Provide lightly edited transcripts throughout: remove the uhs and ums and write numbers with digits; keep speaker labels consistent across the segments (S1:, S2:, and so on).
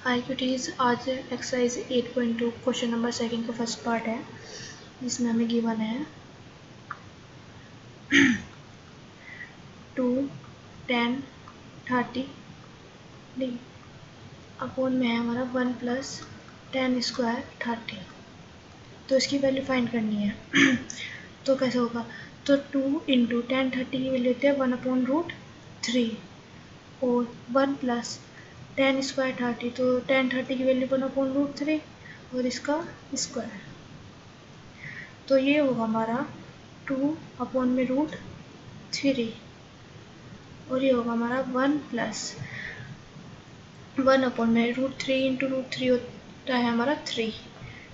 S1: हाय cuties, आज exercise 8.2 question number second का first part है, जिसमें हमें गिवन है 2, 10, 30 डी अपोन में है हमारा 1 प्लस 10 स्क्वायर 30। तो इसकी वैल्यू फाइंड करनी है। तो कैसे होगा? तो 2 इंटू 10 30 की वैल्यू होती है 1/√3 और 1 प्लस 10 स्क्वायर 30, तो 10 30 की वैल्यू 1/√3 और इसका स्क्वायर। तो ये होगा हमारा 2/√3 और ये होगा हमारा 1 प्लस 1/√3 इंटू √3 होता है हमारा 3।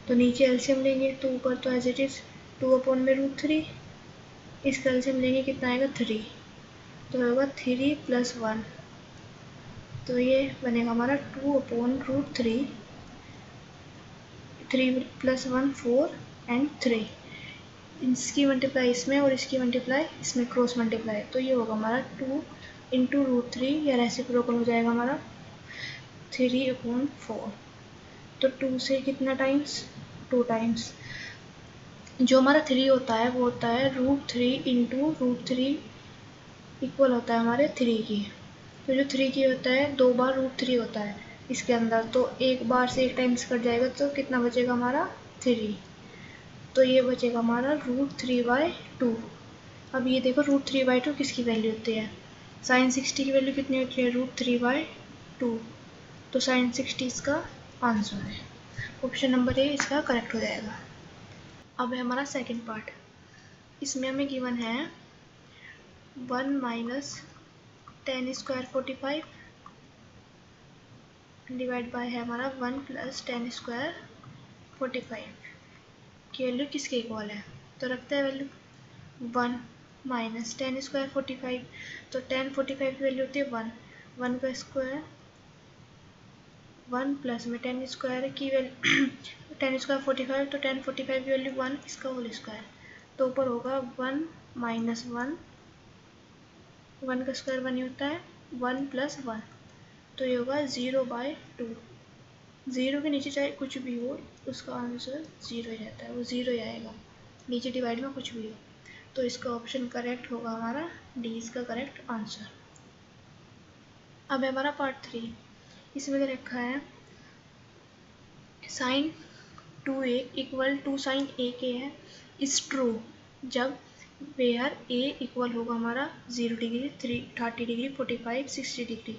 S1: तो नीचे एलसीएम लेंगे तो ऊपर तो एज इट इज 2/√3, इसका एलसीएम लेंगे कितना आएगा 3, तो होगा 3 + 1। तो ये बनेगा हमारा 2/√3, 3 + 1 4 एंड 3। इसकी मल्टीप्लाई इसमें और इसकी मल्टीप्लाई इसमें, क्रॉस मल्टीप्लाई। तो ये होगा हमारा 2 इंटू √3 या रेसिप्रोकल हो जाएगा हमारा 3/4। तो 2 से कितना टाइम्स? 2 टाइम्स। जो हमारा 3 होता है वो होता है √3 इंटू √3 इक्वल होता है हमारे 3 की। तो जो 3 की होता है 2 बार √3 होता है इसके अंदर, तो एक बार से एक टाइम्स कट जाएगा तो कितना बचेगा हमारा 3। तो ये बचेगा हमारा √3/2। अब ये देखो √3/2 किसकी वैल्यू होती है? sin 60 की वैल्यू कितनी होती है? √3/2। तो sin 60 इसका आंसर है। ऑप्शन नंबर ए इसका करेक्ट हो जाएगा। अब है हमारा सेकंड पार्ट। इसमें हमें गिवन है 1 माइनस 10 स्क्वायर 45 डिवाइड बाय है हमारा 1 प्लस 10 स्क्वायर 45 की वैल्यू किसके इक्वल है? तो रखते हैं वैल्यू 1 माइनस 10 स्क्वायर 45, तो 10 45 की वैल्यू होती है 1, 1 का स्क्वायर 1 प्लस में 10 स्क्वायर की वैल्यू 10 स्क्वायर 45, तो 10 45 की वैल्यू 1, इसका होल स्क्वायर। तो ऊपर होगा 1 माइनस 1, 1 का स्क्वायर 1 ही होता है, 1 प्लस 1, तो ये होगा 0/2। 0 के नीचे चाहे कुछ भी हो उसका आंसर 0 ही रहता है, वो 0 ही आएगा, नीचे डिवाइड में कुछ भी हो। तो इसका ऑप्शन करेक्ट होगा हमारा डी, इसका करेक्ट आंसर। अब है हमारा पार्ट 3। इसमें दे रखा है sin 2a equal to sin ak है इज ट्रू जब वेयर a इक्वल होगा हमारा 0 डिग्री 30 डिग्री 45 60 डिग्री।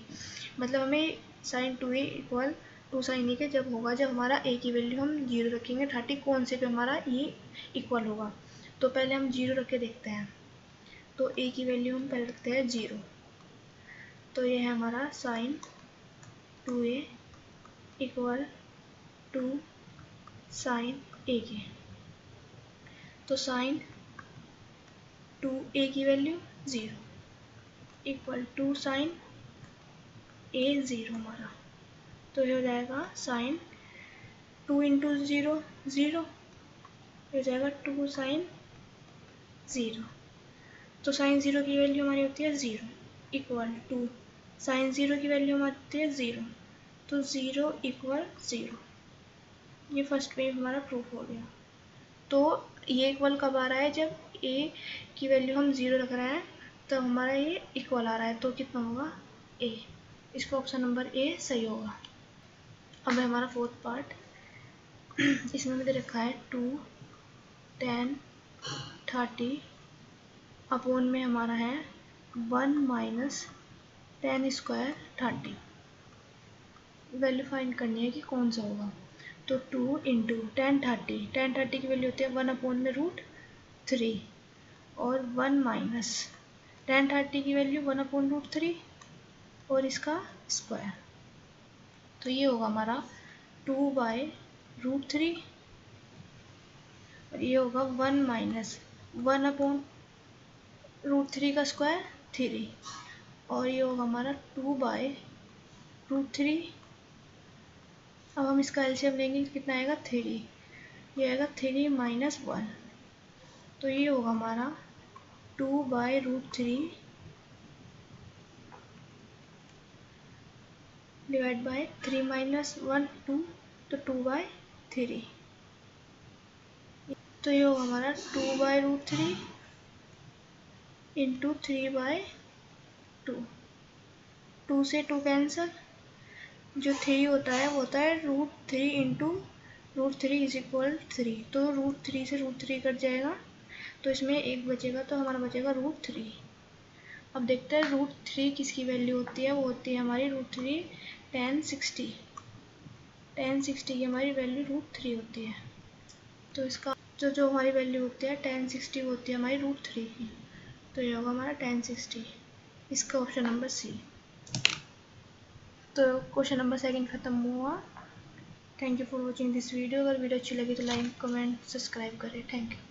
S1: मतलब हमें sin 2a equal to sin a के जब होगा जब हमारा a की वैल्यू हम 0 रखेंगे 30 कौन से पे हमारा ये इक्वल होगा। तो पहले हम 0 रख के देखते हैं। तो a की वैल्यू हम पहले रखते हैं 0। तो ये है हमारा sin 2a equal to sin ak। तो sin 2a की value 0 equal to sin a 0 हमारा। तो ये हो जाएगा sin 2 इंटू 0 0, हो जाएगा 2 sin 0। तो sin 0 की वैल्यू हमारी होती है 0 इक्वल टू sin 0 की वैल्यू हमारी होती है 0, तो 0 इक्वल 0। ये फर्स्ट वेव हमारा प्रूफ हो गया। तो ये इक्वल कब आ रहा है? जब a की वैल्यू हम 0 रख रहे हैं तो हमारा ये इक्वल आ रहा है, तो कितना होगा a। इसका ऑप्शन नंबर ए सही होगा। अब है हमारा फोर्थ पार्ट। इसमें मुझे रखा है 2 10 30 अपोन में हमारा है 1 माइनस 10 स्क्वायर 30। वैल्यू फाइंड करनी है कि कौन सा होगा। तो 2 इंटू 10 30 की वैल्यू होती है 1/√3 और 1 माइनस 10 30 की वैल्यू 1/√3 और इसका स्क्वायर। तो ये होगा हमारा 2/√3 और ये होगा 1 माइनस 1/√3 का स्क्वायर 3 और ये होगा हमारा 2/√3। अब हम इसका एलसीएम लेंगे कितना आएगा 3, ये आएगा 3 माइनस 1, तो ये होगा हमारा 2/√3 डिवाइड बाय 3 माइनस 1 2, तो 2/3। तो ये होगा हमारा 2/√3 इंटू 3/2। 2 से 2 कैंसल, जो 3 होता है वो होता है √3 इंटू √3 इज इक्वल 3। तो √3 से √3 कट जाएगा, तो इसमें एक बचेगा, तो हमारा बचेगा √3। अब देखते हैं √3 किसकी वैल्यू होती है। वो होती है हमारी √3 tan 60। tan 60 की हमारी वैल्यू √3 होती है। तो इसका जो हमारी वैल्यू होती है tan 60 होती है हमारी √3 की। तो ये होगा हमारा tan 60। इसका ऑप्शन नंबर सी। तो क्वेश्चन नंबर 2 खत्म हुआ। Thank you for watching this video. अगर वीडियो अच्छी लगी तो लाइक कमेंट सब्सक्राइब करें। Thank you.